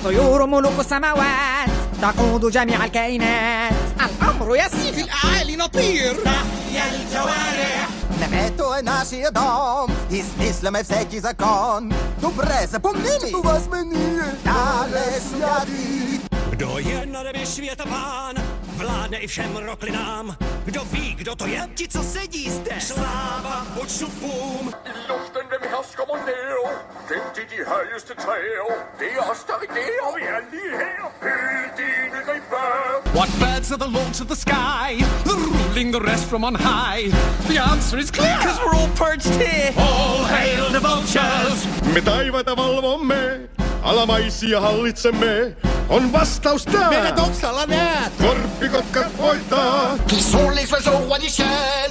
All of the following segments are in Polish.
الطيور ملوك السماوات تقود جميع الكائنات الأمر يسير في الأعالي نطير تحيا الجوارح Където нашият дом, измисляме всеки закон. Добре, запомни ми! Това сме ние! Да, lešojadi! Kdo je na nebi světa pán, vládne i všem roklinám. Kdo ví, kdo to je? Ti, co sedí zde. Sláva buď šupům. Luften den härskar man ner. Den till de höjeste träd. Det är oss där idéer. Vi är lige her. Helt eniga i början. What birds are the lords of the sky, ruling the rest from on high? The answer is clear, 'cause we're all perched here. All hail the vultures. Me taivaita valvomme, alamaisia hallitsemme. On vastaus tää. Meidän taustalla näet. Korppikotkat voittaa. Qui sont les oiseaux rois du ciel,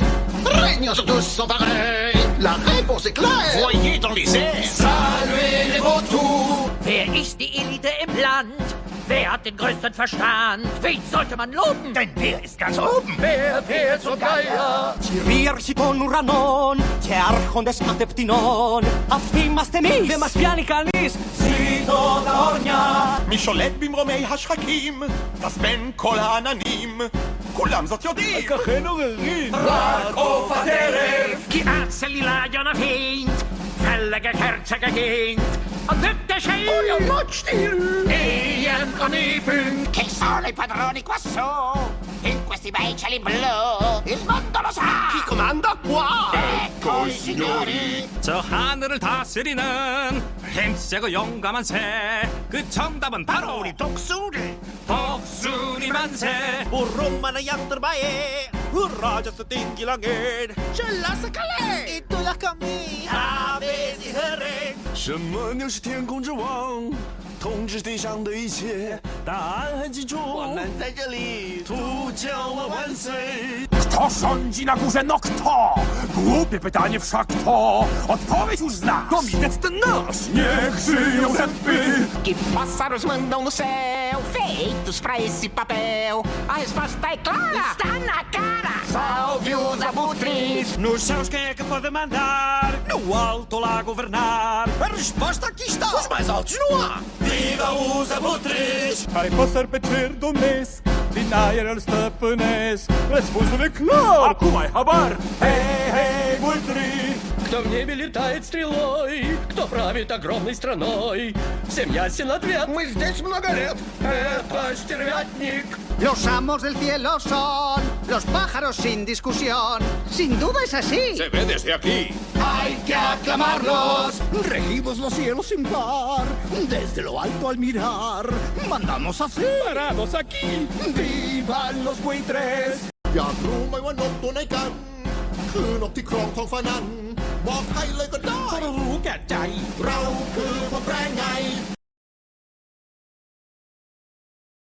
régnant sur tous sans pareil. La réponse est claire. Voyez dans les airs. Saluez les vautours. Wer ist die Elite im Land? Wer hat den größten Verstand? Wen sollte man loben? Denn wer ist ganz oben? Wer fehlt zum Geier? Κυριαρχητών ουρανών και άρχοντες κατεπτυνών. Αυτοί είμαστε εμείς. Δεν μας πιάνει κανείς. Ζήτω τα όρνια. מי שולט במרומי השחקים? תסמן כל העננים. כולם זאת יודעים. כך אין עוררין. רק עוף הדרך. כי אצל לילה fint. Fälliga kertsiga hint. Och detta tjej. Och jag matchstil. Igen och nypunkt. Che sono i padroni qua su? In questi bei cieli blu. Il mondo lo sa. Chi comanda qua? Ecco i signori. 저 하늘을 다스리는 힘세고 용감한 새. 그 정답은 바로 우리 독수리 만세. Burumman na yanterbae. Hurra just at ingilanged. Källa sa kalle. Itulah kami. Habis i hörren. 什么牛是天空之王，统治地上的一切？答案很清楚，我们在这里。图教我万岁！ Kto rządzi na górze, no kto? Głupie pytanie wszak to. Odpowiedź już znasz. Komitet ten nasz. Niech żyją zęby. Que pássaros mandam no céu, feitos pra esse papel. A resposta é clara. Está na cara. Salve os abutres. Nos céus quem é que pode mandar? No alto lá governar. A resposta aqui está. Os mais altos no ar. Viva os abutres! Care păsări pe cer domnesc, din aer îl stăpânesc. Răspunsul e clar. Acum ai habar. Hei, hei, vulturi! Кто в небе летает стрелой, кто правит огромной страной. Всем ясен ответ. Мы здесь много лет. Это стервятник. Los amos del cielo son los pájaros sin discusión. Sin duda es así. Se ve desde aquí. Hay que aclamarlos. Regimos los cielos sin par. Desde lo alto al mirar, mandamos así. Parados aquí. ¡Vivan los buitres! อยากรู้ไหมว่านกตัวไหนกัน คือนกที่ครองท้องฟ้านั้น บอกให้เลยก็ได้ รู้แก่ใจ เราคื